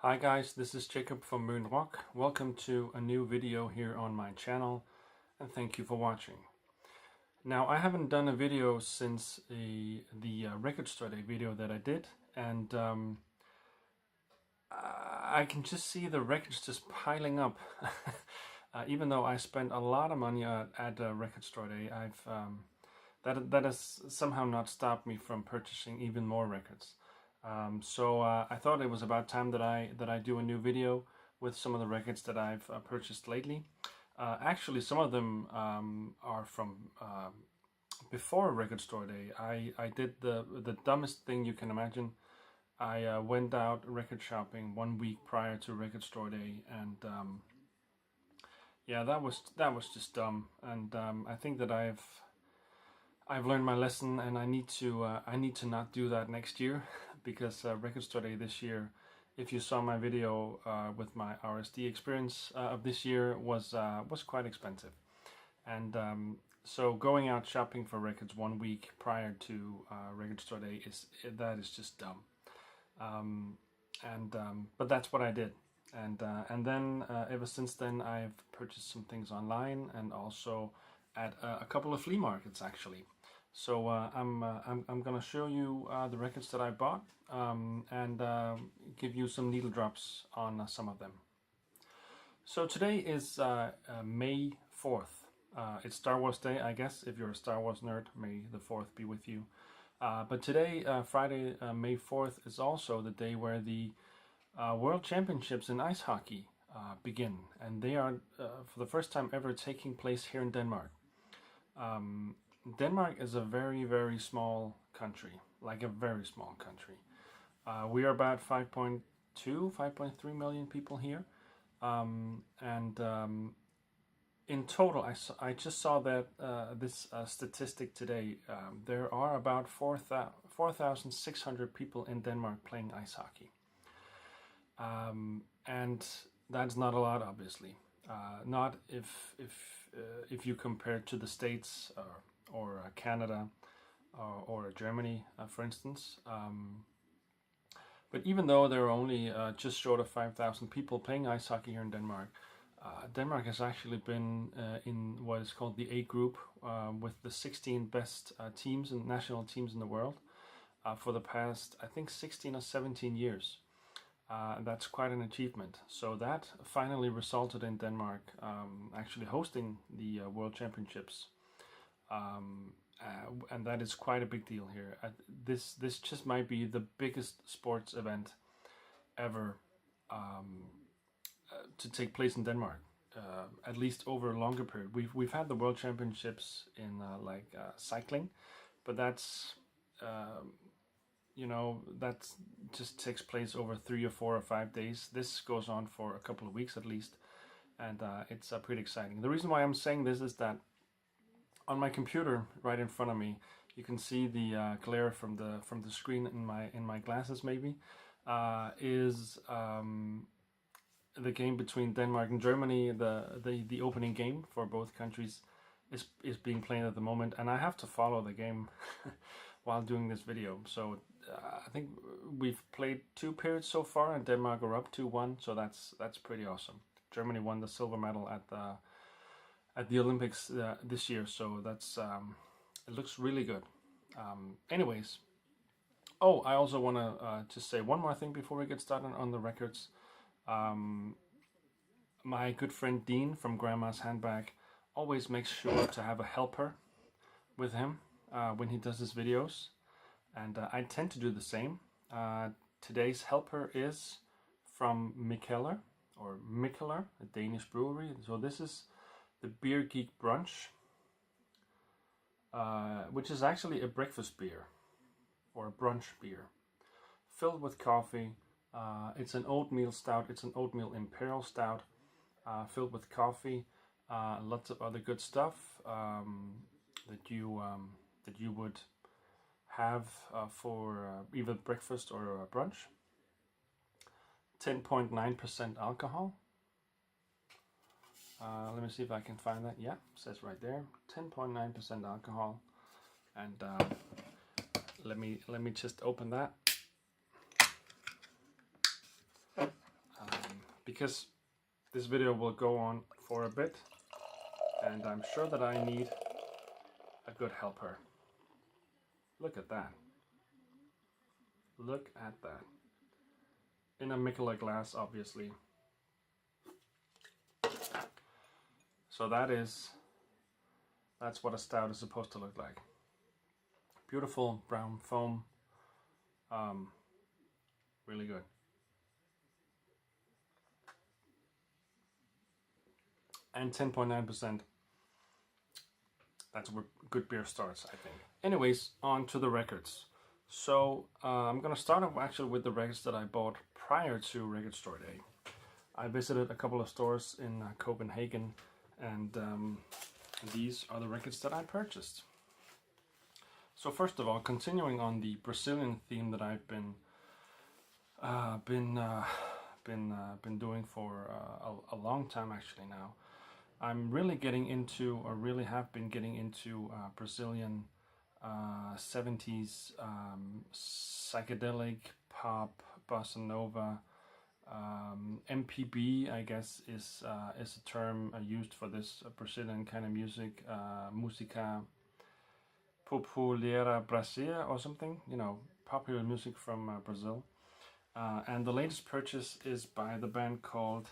Hi guys, this is Jacob from Moon Rock. Welcome to a new video here on my channel and thank you for watching. Now I haven't done a video since the record store day video that I did, and I can just see the records just piling up. Even though I spent a lot of money at record store day, that has somehow not stopped me from purchasing even more records. So I thought it was about time that I do a new video with some of the records that I've purchased lately. Actually, some of them are from before record store day. I did the dumbest thing you can imagine. I went out record shopping 1 week prior to record store day, and yeah, that was just dumb. And I think that I've learned my lesson, and I need to not do that next year. Because record store day this year, if you saw my video with my RSD experience of this year, was quite expensive, and so going out shopping for records 1 week prior to record store day is just dumb. But that's what I did, and then ever since then I've purchased some things online and also at a couple of flea markets actually. So I'm gonna show you the records that I bought and give you some needle drops on some of them. So today is May 4th. It's Star Wars Day, I guess. If you're a Star Wars nerd, May the 4th be with you. But today, Friday, May 4th, is also the day where the World Championships in ice hockey begin, and they are for the first time ever taking place here in Denmark. Denmark is a very, very small country, like a very small country. We are about 5.2, 5.3 million people here. In total, I just saw that this statistic today. There are about 4,600 people in Denmark playing ice hockey. And that's not a lot, obviously. Not if you compare to the States or Canada or Germany, for instance. But even though there are only just short of 5,000 people playing ice hockey here in Denmark, Denmark has actually been in what is called the A group with the 16 best teams and national teams in the world for the past, I think, 16 or 17 years. That's quite an achievement. So that finally resulted in Denmark actually hosting the World Championships. And that is quite a big deal here. This just might be the biggest sports event ever to take place in Denmark, at least over a longer period. We've had the World Championships in cycling, but that's that just takes place over 3 or 4 or 5 days. This goes on for a couple of weeks at least, and it's pretty exciting. The reason why I'm saying this is that on my computer right in front of me, you can see the glare from the screen in my glasses. Maybe is the game between Denmark and Germany. The opening game for both countries is being played at the moment, and I have to follow the game while doing this video. So I think we've played 2 periods so far, and Denmark are up 2-1. So that's pretty awesome. Germany won the silver medal at the Olympics this year, so that's it looks really good. Anyways, I also want to just say one more thing before we get started on the records. My good friend Dean from Grandma's Handbag always makes sure to have a helper with him when he does his videos, and I tend to do the same. Today's helper is from Mikkeller, a Danish brewery. So this is the Beer Geek Brunch, which is actually a breakfast beer, or a brunch beer, filled with coffee. It's an oatmeal stout. It's an oatmeal imperial stout, filled with coffee, lots of other good stuff that you would have for either breakfast or brunch. 10.9% alcohol. Let me see if I can find that. Yeah, it says right there, 10.9% alcohol. And let me just open that. because this video will go on for a bit, and I'm sure that I need a good helper. Look at that. Look at that. In a Mikkeler glass, obviously. So that's what a stout is supposed to look like. Beautiful brown foam. Really good. And 10.9%. That's where good beer starts, I think. Anyways, on to the records. So I'm gonna start off actually with the records that I bought prior to Record Store Day. I visited a couple of stores in Copenhagen, and these are the records that I purchased. So first of all, continuing on the Brazilian theme that I've been doing for a long time actually now, I'm really getting into, or really have been getting into Brazilian 70s psychedelic pop, bossa nova, MPB, I guess is a term used for this Brazilian kind of music, música popular Brasileira or something, you know, popular music from Brazil. And the latest purchase is by the band called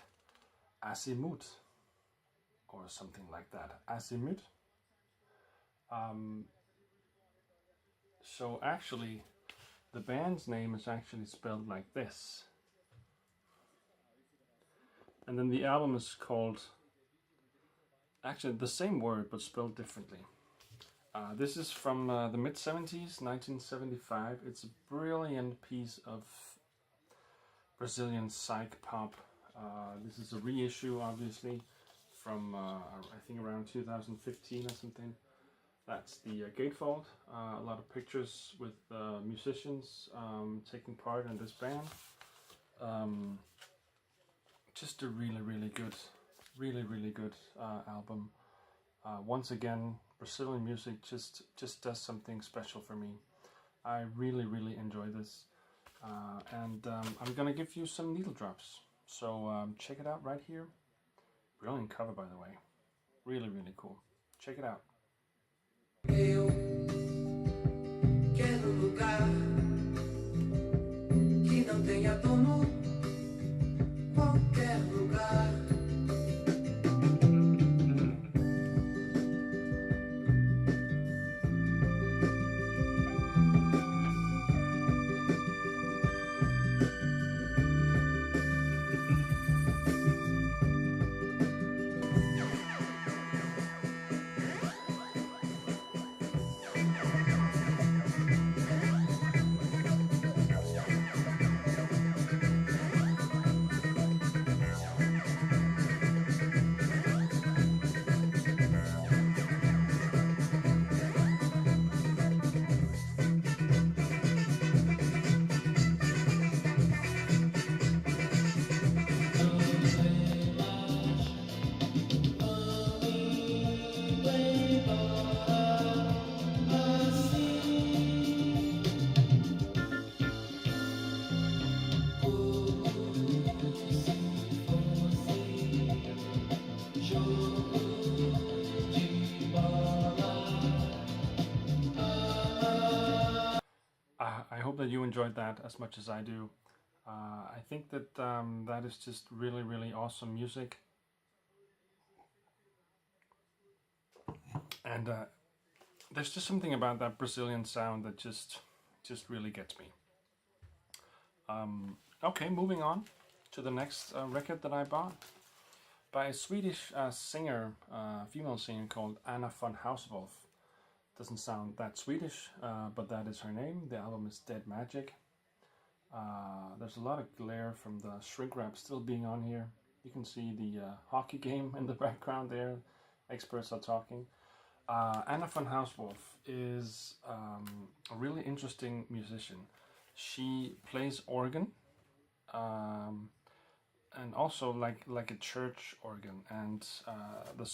Azymuth, or something like that. Azimüth. So actually, the band's name is actually spelled like this. And then the album is called, actually the same word but spelled differently. This is from the mid-70s, 1975. It's a brilliant piece of Brazilian psych pop. This is a reissue, obviously, from I think around 2015 or something. That's the gatefold. A lot of pictures with musicians taking part in this band. Just a really good album. Once again, Brazilian music just does something special for me. I really enjoy this, and I'm gonna give you some needle drops. So check it out right here. Brilliant cover, by the way. Really cool. Check it out. Eu quero um lugar que não tenha dono, qualquer lugar. I hope that you enjoyed that as much as I do. I think that that is just really awesome music, and there's just something about that Brazilian sound that just really gets me. Okay, moving on to the next record that I bought by a Swedish singer, female singer called Anna von Hausswolff. Doesn't sound that Swedish, but that is her name. The album is Dead Magic. There's a lot of glare from the shrink wrap still being on here. You can see the hockey game in the background there. Experts are talking. Anna von Hausswolff is a really interesting musician. She plays organ, and also like a church organ. And the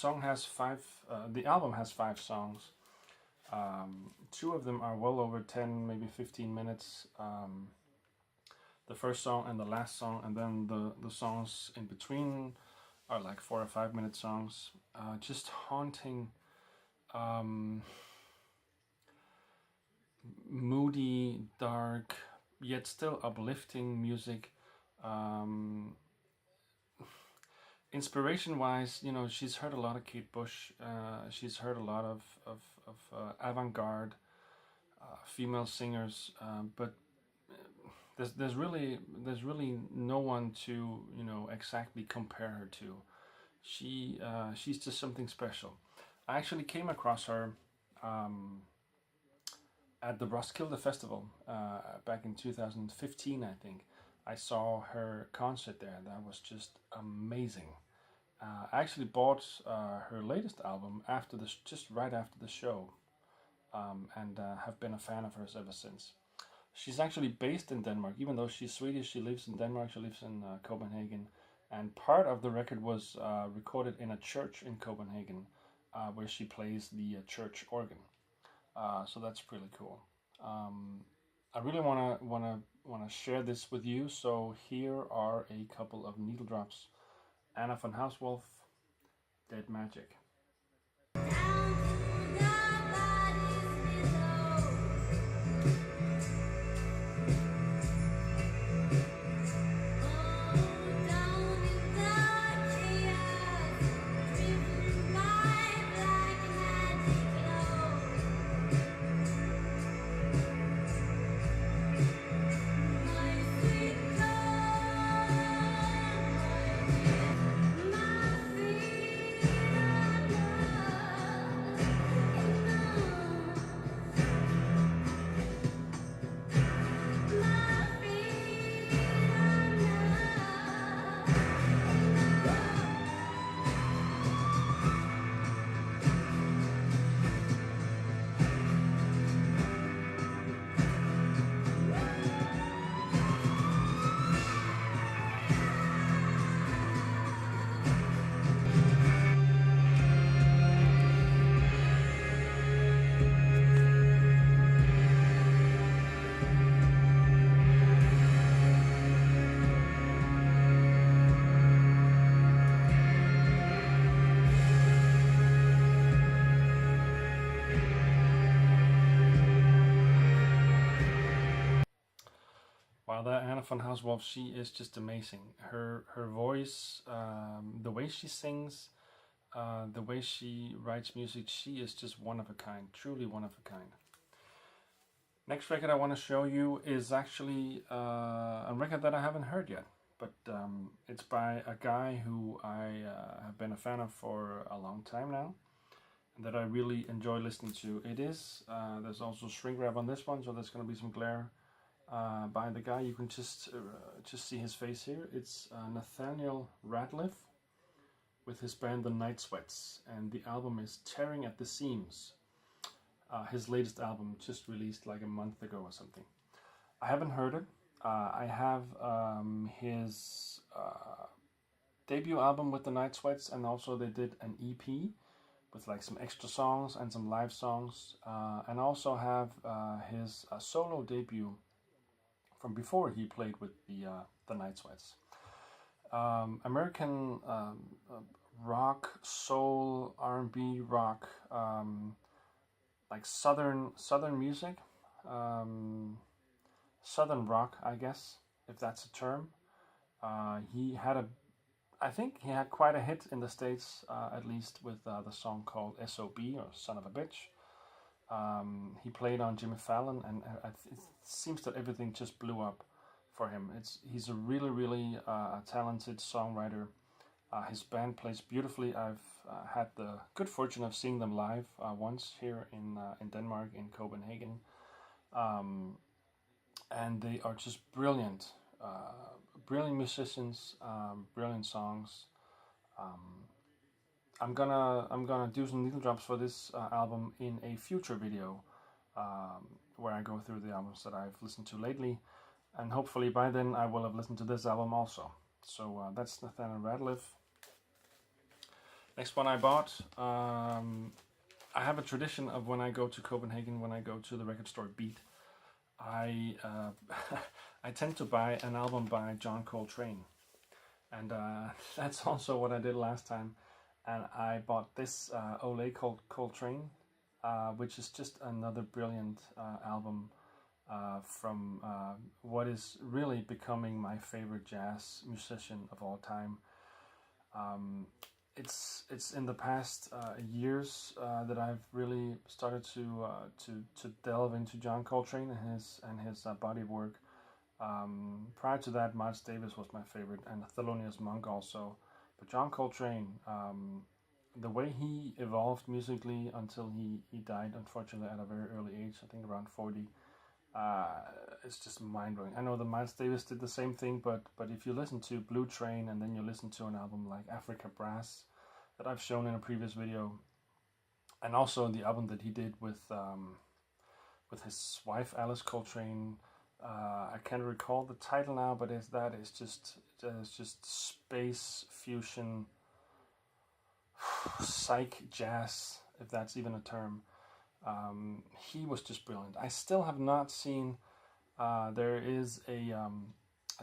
album has 5 songs. 2 of them are well over 10, maybe 15 minutes. the first song and the last song, and then the songs in between are like 4 or 5 minute songs. Just haunting, moody, dark, yet still uplifting music. Inspiration wise, you know, she's heard a lot of Kate Bush. She's heard a lot of avant-garde female singers, but there's really no one to, you know, exactly compare her to. She's just something special. I actually came across her at the Roskilde Festival back in 2015, I think. I saw her concert there. That was just amazing. I actually bought her latest album after just right after the show, and have been a fan of hers ever since. She's actually based in Denmark, even though she's Swedish. She lives in Denmark. She lives in Copenhagen, and part of the record was recorded in a church in Copenhagen, where she plays the church organ. So that's pretty cool. I really wanna share this with you. So here are a couple of needle drops. Anna von Hausswolff, Dead Magic. Wow, that Anna von Hausswolff, she is just amazing. Her voice, the way she sings, the way she writes music, she is just one of a kind, truly one of a kind. Next record I want to show you is actually a record that I haven't heard yet, but it's by a guy who I have been a fan of for a long time now, and that I really enjoy listening to. It is, there's also shrink wrap on this one, so there's going to be some glare by the guy. You can just see his face here. It's Nathaniel Rateliff with his band The Night Sweats, and the album is Tearing at the Seams. His latest album just released like a month ago or something. I haven't heard it. I have his debut album with The Night Sweats, and also they did an EP with like some extra songs and some live songs, and also have his solo debut from before he played with the Night Sweats. American rock, soul, R&B rock, like southern music, southern rock, I guess, if that's a term. I think he had quite a hit in the States, at least with the song called S.O.B. or Son of a Bitch. He played on Jimmy Fallon, and it seems that everything just blew up for him. He's a really talented songwriter. His band plays beautifully. I've had the good fortune of seeing them live once here in Denmark, in Copenhagen, and they are just brilliant, brilliant musicians, brilliant songs. I'm gonna do some needle drops for this album in a future video, where I go through the albums that I've listened to lately, and hopefully by then I will have listened to this album also. So that's Nathaniel Rateliff. Next one I bought. I have a tradition of when I go to Copenhagen, when I go to the record store Beat, I I tend to buy an album by John Coltrane, and that's also what I did last time. And I bought this Ole called Coltrane, which is just another brilliant album from what is really becoming my favorite jazz musician of all time. It's in the past years that I've really started to delve into John Coltrane and his body work. Prior to that, Miles Davis was my favorite, and Thelonious Monk also. But John Coltrane, the way he evolved musically until he died, unfortunately, at a very early age, I think around 40, it's just mind-blowing. I know that Miles Davis did the same thing, but if you listen to Blue Train and then you listen to an album like Africa Brass that I've shown in a previous video, and also the album that he did with his wife Alice Coltrane, I can't recall the title now, but it's just space fusion psych jazz, if that's even a term. He was just brilliant. I still have not seen. There is a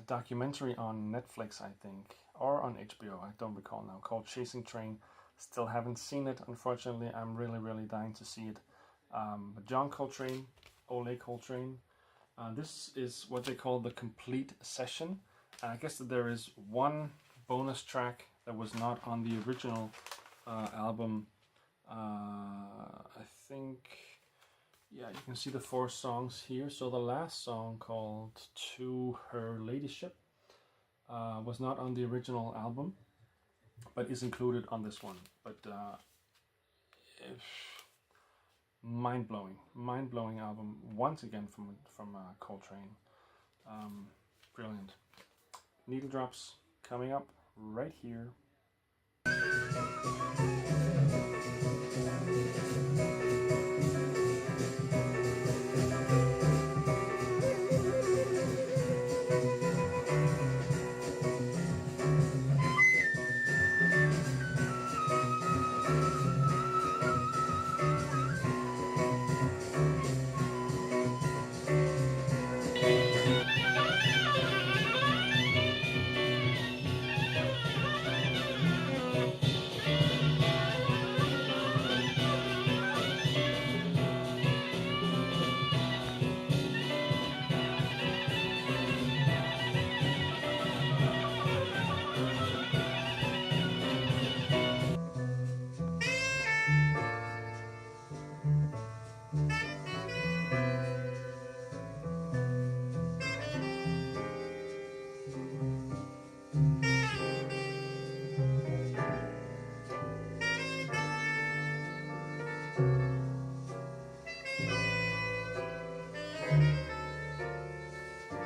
documentary on Netflix, I think, or on HBO. I don't recall now. Called Chasing Train. Still haven't seen it. Unfortunately, I'm really dying to see it. But John Coltrane, Ole Coltrane. This is what they call the complete session. I guess that there is one bonus track that was not on the original album. I think, yeah, you can see the 4 songs here. So the last song, called To Her Ladyship, was not on the original album, but is included on this one. But mind-blowing album once again from Coltrane. Brilliant. Needle drops coming up right here.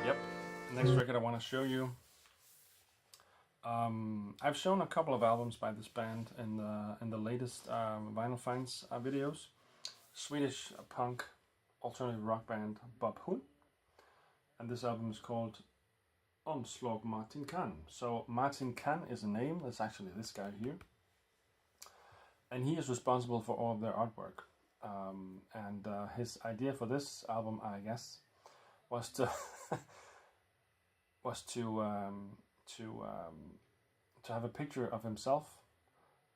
Yep, next record I want to show you. I've shown a couple of albums by this band in the latest Vinyl Finds videos. Swedish punk alternative rock band WhoMadeWho, and this album is called Omslag Martin Kann. So Martin Kann is a name. That's actually this guy here, and he is responsible for all of their artwork. And his idea for this album, I guess, was to to have a picture of himself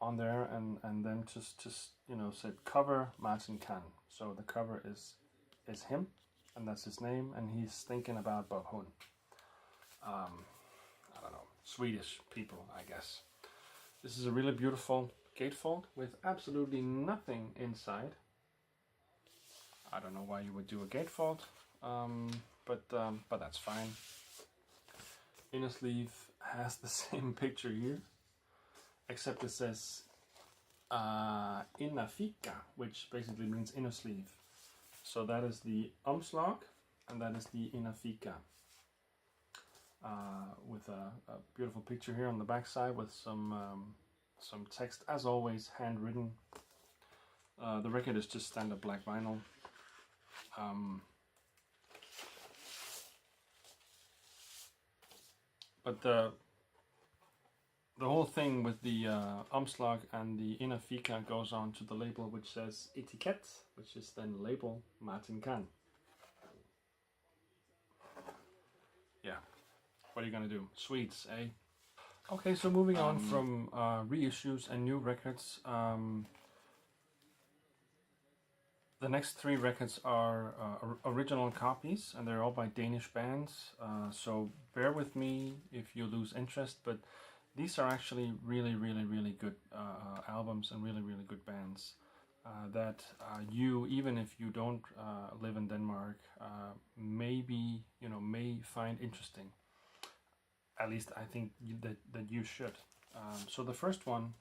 on there, and then just you know, said cover Martin Kann. So the cover is him, and that's his name, and he's thinking about WhoMadeWho. I don't know, Swedish people, I guess. This is a really beautiful gatefold with absolutely nothing inside. I don't know why you would do a gatefold, but that's fine. Inner sleeve has the same picture here, except it says inner fika, which basically means inner sleeve. So that is the Omslag, and that is the inner fika, with a beautiful picture here on the back side with some text, as always, handwritten. The record is just standard black vinyl. But the whole thing with the Omslag and the inner fika goes on to the label, which says Etiquette, which is then label Martin Kann. What are you gonna do? Sweets, eh? Okay, so moving on from reissues and new records. The next 3 records are original copies, and they're all by Danish bands. So bear with me if you lose interest, but these are actually really, really, really good albums and really, really good bands that you, even if you don't live in Denmark, maybe may find interesting. At least I think that you should. So the first one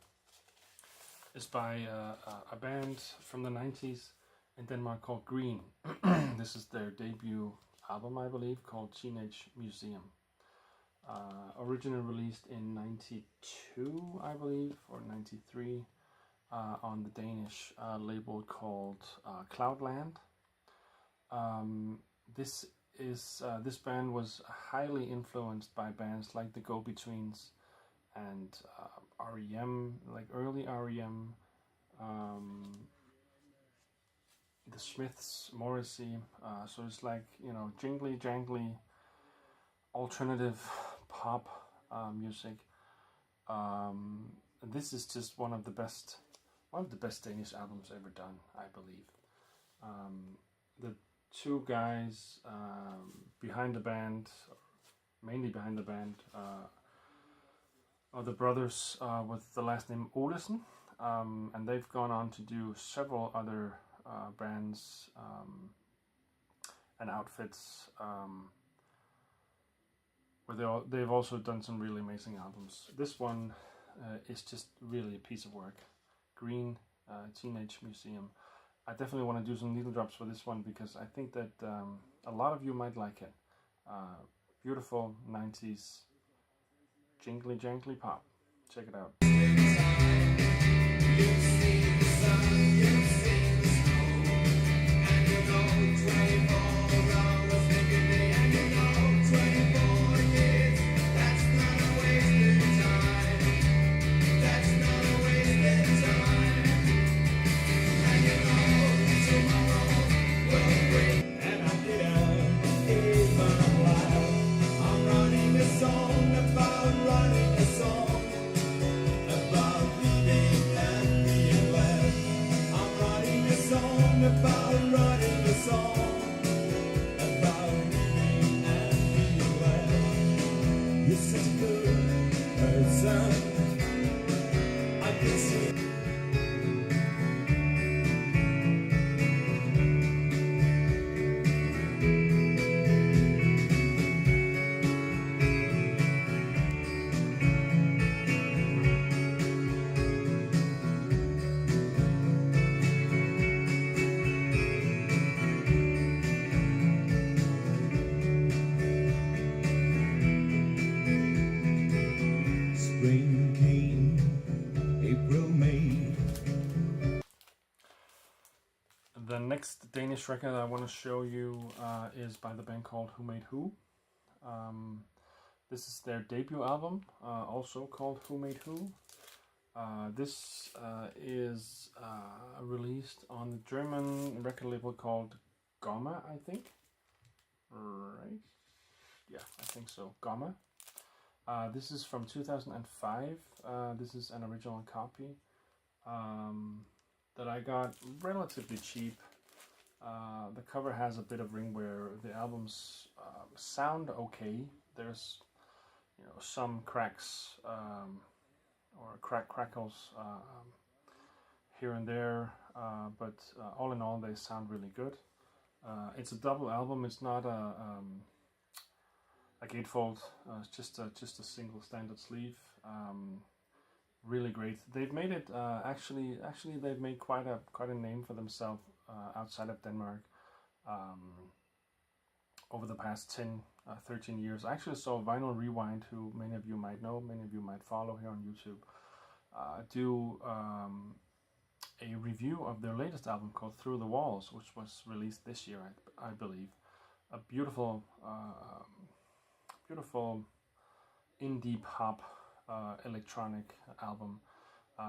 is by a band from the 90s in Denmark called Greene. This is their debut album, I believe, called Teenage Museum. Originally released in 92, I believe, or 93, on the Danish label called Cloudland. This band was highly influenced by bands like the Go-Betweens and REM, like early REM, the Smiths, Morrissey. So it's like jingly jangly alternative pop music. This is just one of the best Danish albums ever done, I believe. The 2 guys behind the band, mainly behind the band, are the brothers with the last name Olesen, and they've gone on to do several other bands and outfits, where they've also done some really amazing albums. This one is just really a piece of work. Greene, Teenage Museum. I definitely want to do some needle drops for this one because I think that a lot of you might like it. Beautiful 90s jingly jangly pop. Check it out. The next Danish record I want to show you is by the band called WhoMadeWho. This is their debut album, also called WhoMadeWho. This is released on the German record label called Ummagumma, I think. Right? Yeah, I think so. Ummagumma. This is from 2005. This is an original copy that I got relatively cheap. The cover has a bit of ring wear. The albums sound okay. There's some cracks or crackles here and there, but all in all they sound really good. It's a double album. It's not a gatefold. It's just a single standard sleeve. Really great. They've made it actually they've made quite a name for themselves outside of Denmark over the past 13 years. I actually saw Vinyl Rewind, who many of you might know, many of you might follow here on YouTube, do a review of their latest album called Through the Walls, which was released this year, I believe. A beautiful indie pop electronic album.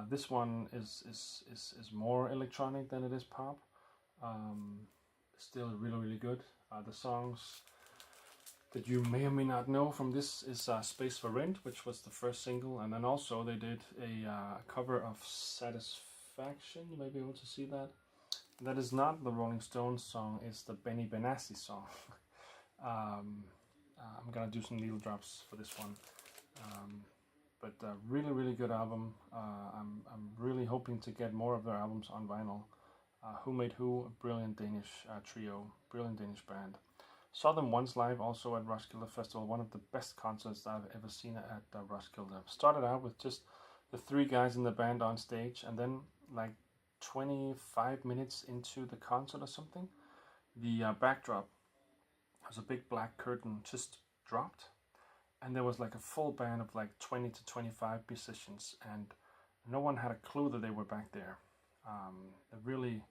This one is more electronic than it is pop. Still really good. The songs that you may or may not know from this is Space for Rent, which was the first single, and then also they did a cover of Satisfaction. You may be able to see that. That is not the Rolling Stones song, it's the Benny Benassi song. I'm gonna do some needle drops for this one. But really, really good album. I'm really hoping to get more of their albums on vinyl. WhoMadeWho, a brilliant Danish trio, brilliant Danish band. Saw them once live also at Roskilde Festival, one of the best concerts that I've ever seen at Roskilde. Started out with just the 3 guys in the band on stage, and then like 25 minutes into the concert or something, the backdrop was a big black curtain just dropped, and there was like a full band of like 20 to 25 musicians, and no one had a clue that they were back there. It really,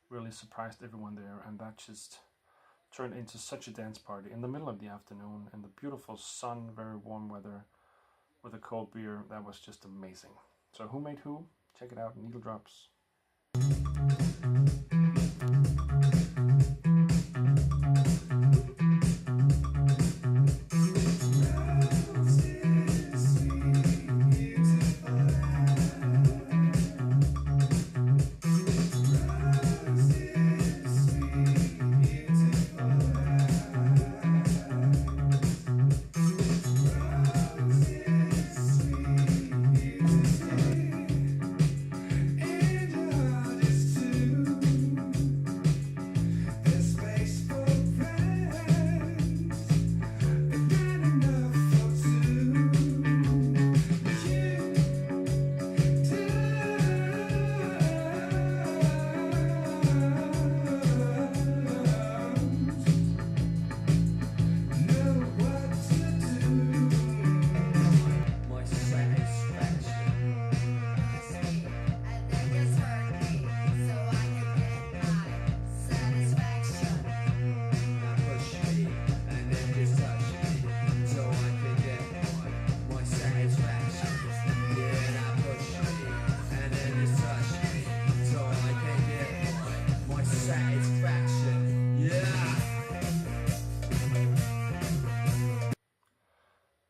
really surprised everyone there, and that just turned into such a dance party in the middle of the afternoon in the beautiful sun, very warm weather with a cold beer. That was just amazing. So WhoMadeWho, check it out, needle drops.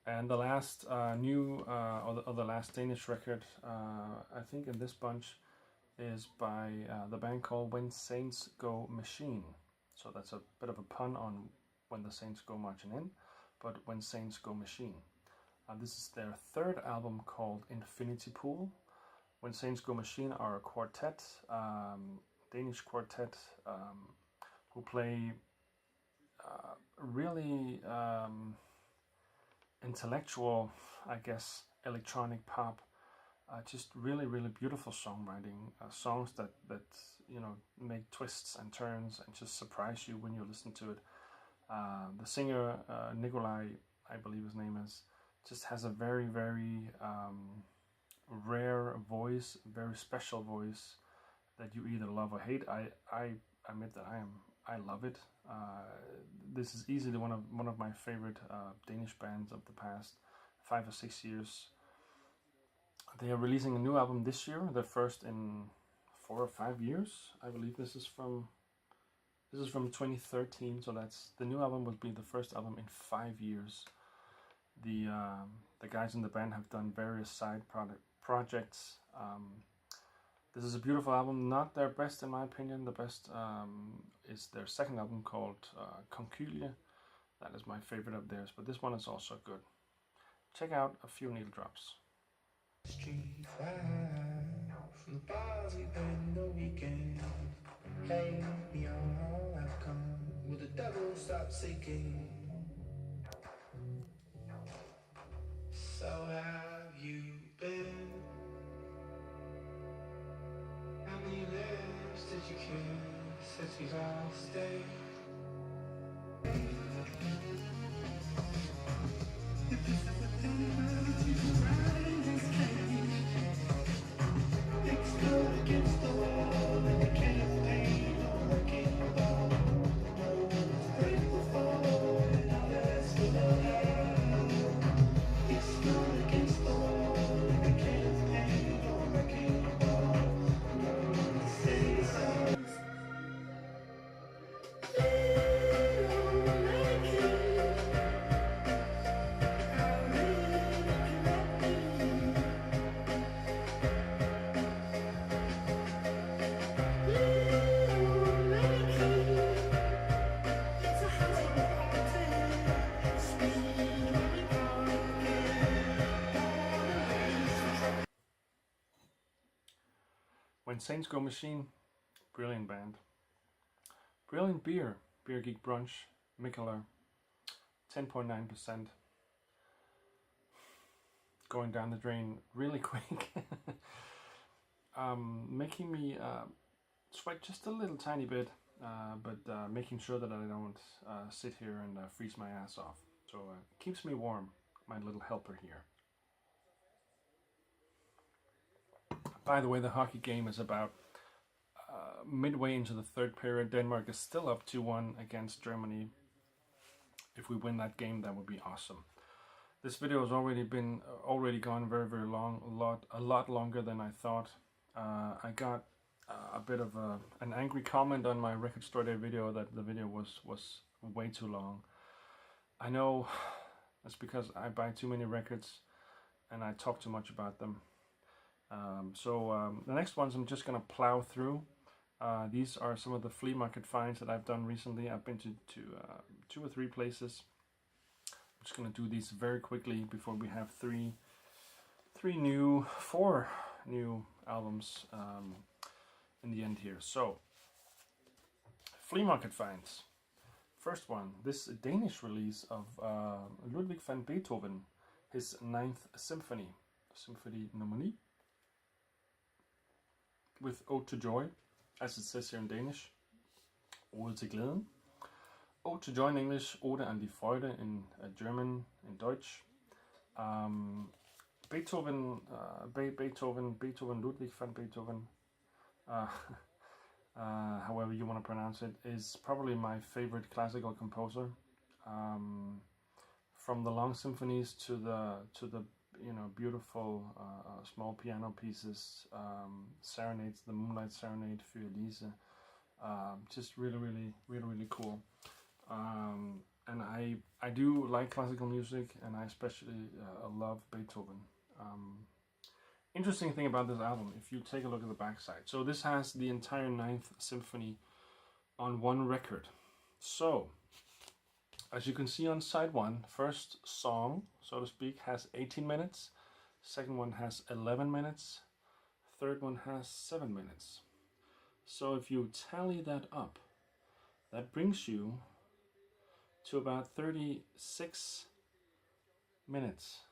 And the last or the last Danish record, I think in this bunch, is by the band called When Saints Go Machine. So that's a bit of a pun on When the Saints Go Marching In, but When Saints Go Machine. This is their 3rd album called Infinity Pool. When Saints Go Machine are a quartet, Danish quartet, who play really intellectual, I guess, electronic pop. Just really, really beautiful songwriting, songs that you know, make twists and turns and just surprise you when you listen to it. The singer Nikolai, I believe his name is, just has a very, very rare voice, very special voice that you either love or hate. I admit that I love it. This is easily one of my favorite Danish bands of the past 5 or 6 years. They are releasing a new album this year, their first in 4 or 5 years. I believe this is from 2013, so that's the new album will be the first album in 5 years. The guys in the band have done various side projects. This is a beautiful album, not their best in my opinion. The best is their 2nd album called Conkylie. That is my favorite of theirs, but this one is also good. Check out a few needle drops. Street vibe from the bars we've been the weekend. Hey, me all I've come. Will the devil stop seeking? So have you been? How many lips did you kiss since we last stayed? When Saints Go Machine, brilliant band. Brilliant beer, Beer Geek Brunch, Mikkeller, 10.9%. Going down the drain really quick. Making me sweat just a little tiny bit, but making sure that I don't sit here and freeze my ass off. So it keeps me warm, my little helper here. By the way, the hockey game is about midway into the third period. Denmark is still up 2-1 against Germany. If we win that game, that would be awesome. This video has already gone very long, a lot longer than I thought. I got a bit of an angry comment on my Record Store Day video that the video was way too long. I know that's because I buy too many records and I talk too much about them. The next ones I'm just gonna plow through. These are some of the flea market finds that I've done recently. I've been to 2 or 3 places. I'm just gonna do these very quickly before we have 4 new albums in the end here. So, flea market finds. First one, this Danish release of Ludwig van Beethoven, his 9th symphony, Symphony nummer 9, with Ode to Joy, as it says here in Danish, Ode til glæden. Ode to Joy in English, Ode an die Freude in German, in Deutsch. Beethoven, Ludwig van Beethoven, however you want to pronounce it, is probably my favorite classical composer. From the long symphonies to the beautiful small piano pieces, serenades, the Moonlight Serenade for Elise, just really cool. And I do like classical music, and I especially love Beethoven. Interesting thing about this album, if you take a look at the backside. So this has the entire 9th symphony on one record. So, as you can see on side 1, first song, so to speak, has 18 minutes. Second one has 11 minutes. Third one has 7 minutes. So if you tally that up, that brings you to about 36 minutes.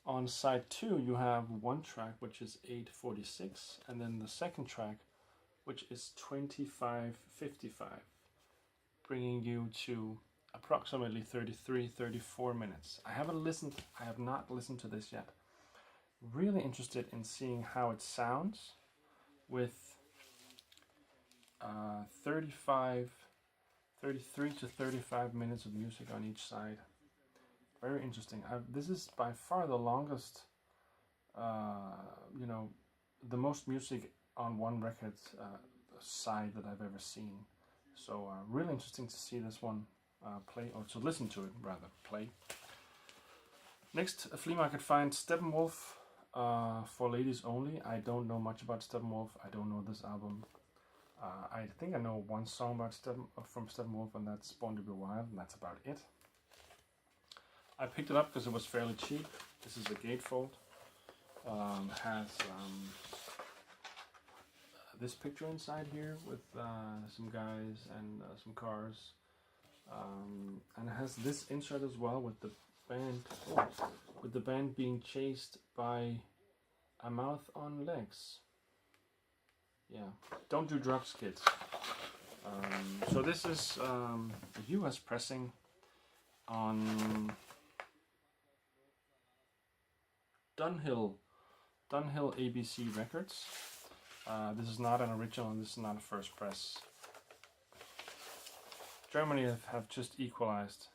On side 2, you have one track, which is 8:46, and then the second track, which is 25:55, bringing you to approximately 33-34 minutes. I have not listened to this yet. Really interested in seeing how it sounds with 33 to 35 minutes of music on each side. Very interesting. This is by far the longest, the most music on one record side that I've ever seen. So really interesting to see this one play, or to listen to it rather, play. Next, a flea market find, Steppenwolf, for ladies only. I don't know much about Steppenwolf. I don't know this album. I think I know one song from Steppenwolf, and that's Born to Be Wild, and that's about it. I picked it up because it was fairly cheap. This is a gatefold. Has this picture inside here with some guys and some cars. And it has this insert as well with the band being chased by a mouth on legs. Yeah, don't do drugs, kids. So this is the US pressing on Dunhill ABC Records. This is not an original, and this is not a first press. Germany have just equalized,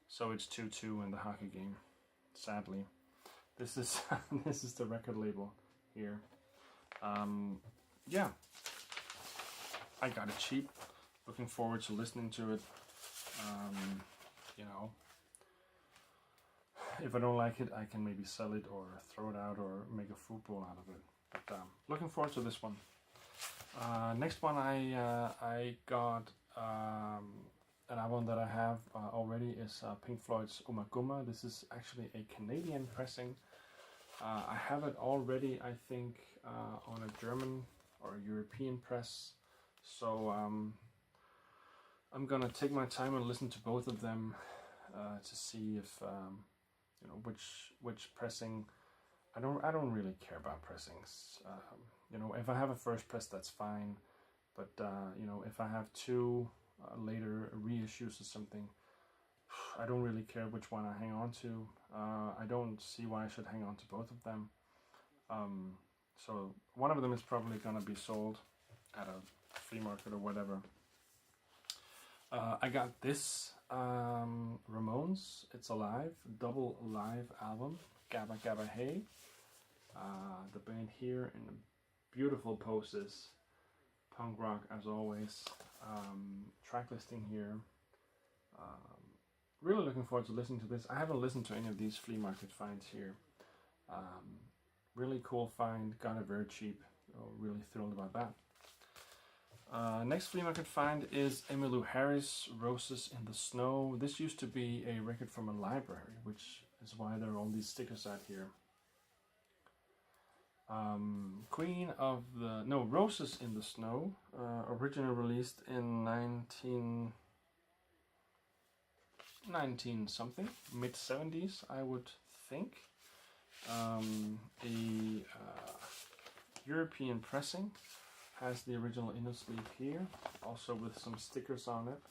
so it's 2-2 in the hockey game. Sadly, this is this is the record label here. Yeah, I got it cheap. Looking forward to listening to it. If I don't like it, I can maybe sell it or throw it out or make a fruit bowl out of it. But looking forward to this one. Next one, I got an album that I have already is Pink Floyd's Ummagumma. This is actually a Canadian pressing. I have it already, I think, on a German or European press. So I'm gonna take my time and listen to both of them to see if you know which pressing. I don't really care about pressings. You know, if I have a first press, that's fine. But you know, if I have two later reissues or something, I don't really care which one I hang on to. I don't see why I should hang on to both of them. So one of them is probably gonna be sold at a flea market or whatever. I got this Ramones It's Alive double live album, Gabba Gabba Hey. The band here in beautiful poses, punk rock as always. Track listing here. Really looking forward to listening to this. I haven't listened to any of these flea market finds here. Really cool find, got it very cheap. Really thrilled about that. Next flea market find is Emmylou Harris, Roses in the Snow. This used to be a record from a library, which is why there are all these stickers out here. Queen of the... No, Roses in the Snow, originally released in 19 something, mid 70s I would think. European pressing. Has the original inner sleeve here, also with some stickers on it.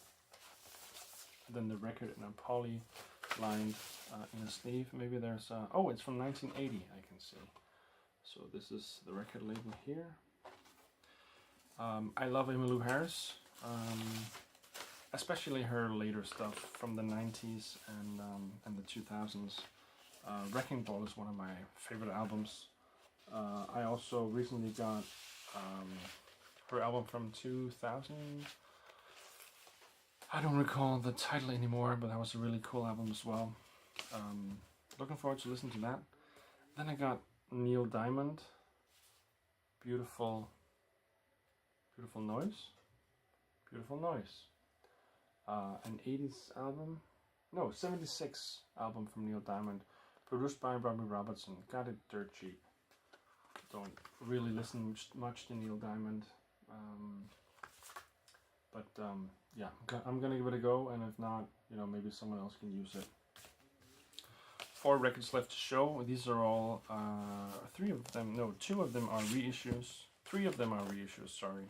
Then the record in a poly lined inner sleeve. Maybe there's a... Oh, it's from 1980, I can see. So this is the record label here. I love Emmylou Harris, especially her later stuff from the 90s and the 2000s. Wrecking Ball is one of my favorite albums. I also recently got her album from 2000. I don't recall the title anymore, but that was a really cool album as well. Looking forward to listening to that. Then I got Neil Diamond, Beautiful Noise. Beautiful Noise. An 80s album, no, 76 album from Neil Diamond, produced by Robbie Robertson. Got it dirt cheap. Don't really listen much to Neil Diamond, but yeah, I'm gonna give it a go, and if not, you know, maybe someone else can use it. 4 records left to show. These are all 2 of them are reissues. 3 of them are reissues, sorry,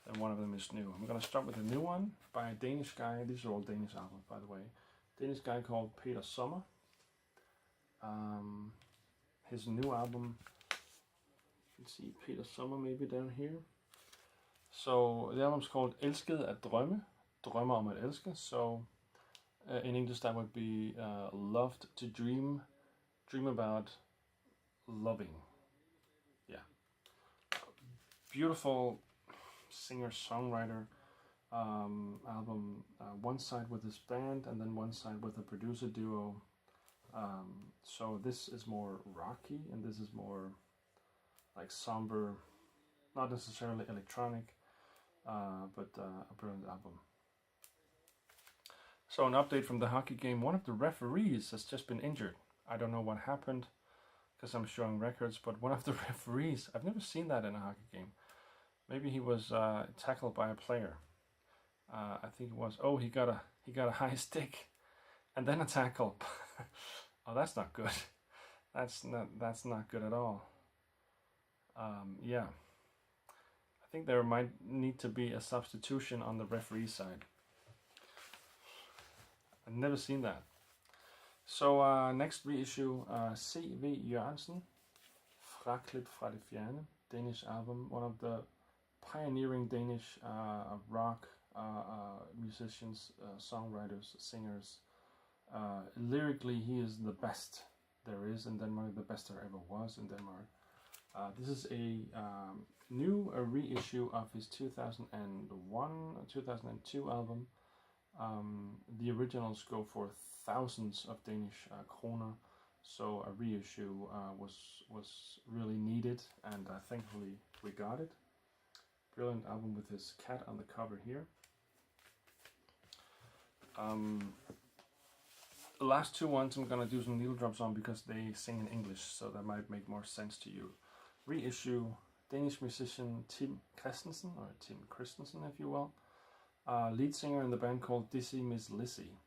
and 1 of them is new. I'm gonna start with a new one by a Danish guy. These are all Danish albums, by the way. Danish guy called Peter Sommer. His new album. You can see Peter Sommer maybe down here. So the album's called Elskede af Drømme, Drømmer om at elske. So in English that would be loved to dream about loving. Yeah. Beautiful singer-songwriter album. One side with his band and then one side with a producer duo. So this is more rocky and this is more like somber, not necessarily electronic, but a brilliant album. So an update from the hockey game. One of the referees has just been injured. I don't know what happened because I'm showing records, but one of the referees, I've never seen that in a hockey game. Maybe he was tackled by a player. I think it was. Oh, he got a high stick, and then a tackle. Oh, that's not good. That's not good at all. Yeah, I think there might need to be a substitution on the referee side. I've never seen that. So next reissue, C.V. Jørgensen, Fraklip fra det Fjerne, Danish album, one of the pioneering Danish rock musicians, songwriters, singers. Lyrically, he is the best there is in Denmark, the best there ever was in Denmark. This is a new reissue of his 2001 or 2002 album. The originals go for thousands of Danish kroner, so a reissue was really needed, and thankfully we got it. Brilliant album with his cat on the cover here. The last two ones I'm gonna do some needle drops on because they sing in English, so that might make more sense to you. Reissue, Danish musician Tim Christensen, or Tim Christensen if you will, lead singer in the band called Dizzy Miss Lizzy,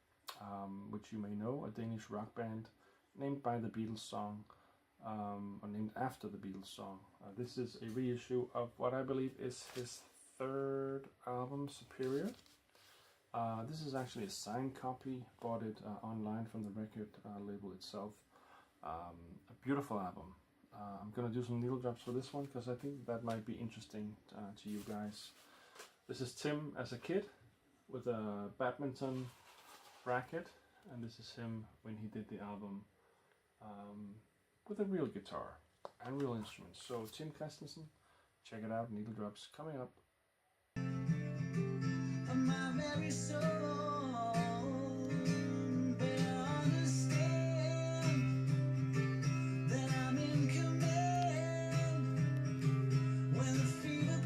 which you may know, a Danish rock band named by the Beatles song, or named after the Beatles song. This is a reissue of what I believe is his third album, Superior. This is actually a signed copy, bought it online from the record label itself. A beautiful album. I'm gonna do some needle drops for this one because I think that might be interesting to you guys. This is Tim as a kid with a badminton racket, and this is him when he did the album with a real guitar and real instruments. So Tim Christensen, check it out, needle drops coming up. My very soul, better understand that I'm in command. When the fever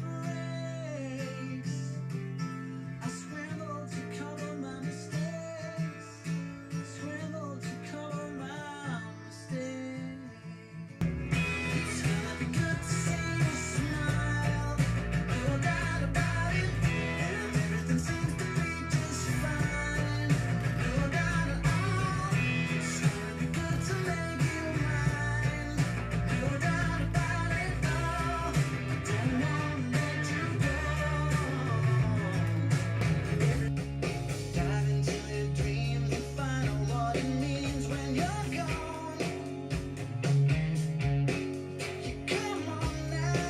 breaks, I scramble to cover my mistakes, scramble to cover my mistakes. It's gonna be good to see you smile, no doubt about it. Everything seems to be just fine, no doubt at all. It's gonna be good to make you mine, no doubt about it. Oh, don't wanna let you go. Dive into your dreams and find out what it means when you're gone. You come on now.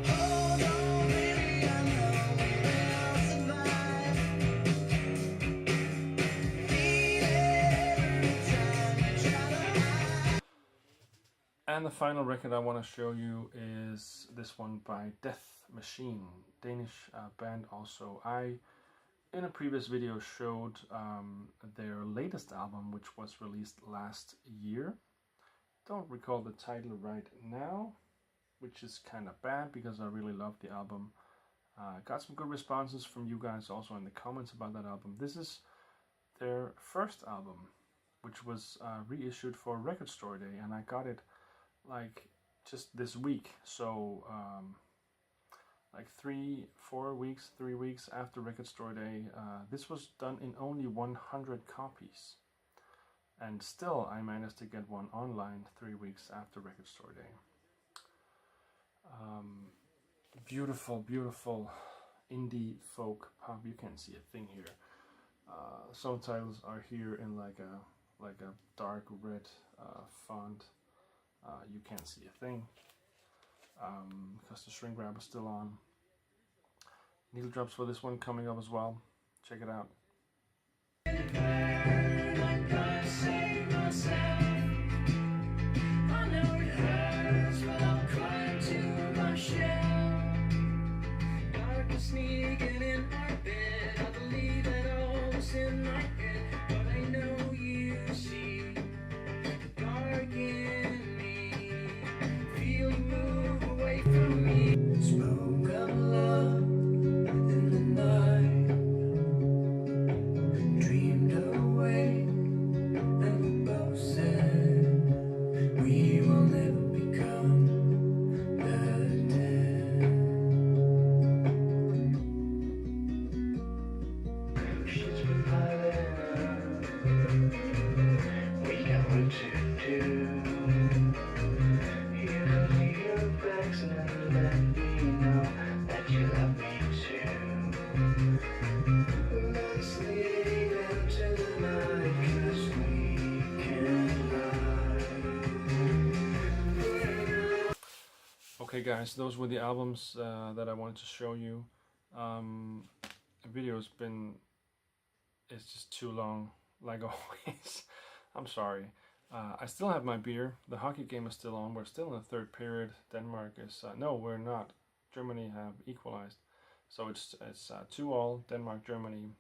Hold on, baby, I know we'll survive. Feel it every time you try to hide. And the final record I want to show you is this one by Death Machine, Danish band also. I, in a previous video, showed their latest album, which was released last year. Don't recall the title right now, which is kind of bad because I really love the album. Got some good responses from you guys also in the comments about that album. This is their first album, which was reissued for Record Store Day, and I got it like just this week. So like 3 weeks after Record Store Day. This was done in only 100 copies, and still I managed to get one online 3 weeks after Record Store Day. Beautiful, beautiful indie folk pop. You can't see a thing here. Song titles are here in like a dark red font. You can't see a thing because the shrink wrap is still on. Needle drops for this one coming up as well. Check it out. Sneaking in our bed, I believe that all is in my head, but I know you see the dark in me. Feel you move away from me. Spoke of love in the night, dreamed away, and we both said we will never become the dead. She's been piling, we got work to do. You can leave your bags and let me know that you love me too. Let's sleep into the night, 'cause we can lie. Okay guys, those were the albums that I wanted to show you. The video's it's just too long, like always. I'm sorry. I still have my beer. The hockey game is still on. We're still in the third period. Denmark is no, we're not. Germany have equalized, so it's 2-2 Denmark Germany.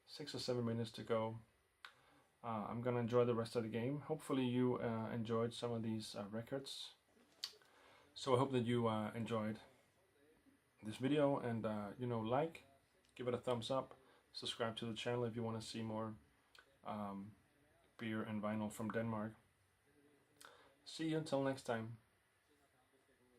6 or 7 minutes to go. I'm gonna enjoy the rest of the game. Hopefully you enjoyed some of these records. So I hope that you enjoyed this video, and like, give it a thumbs up, subscribe to the channel if you want to see more beer and vinyl from Denmark. See you until next time.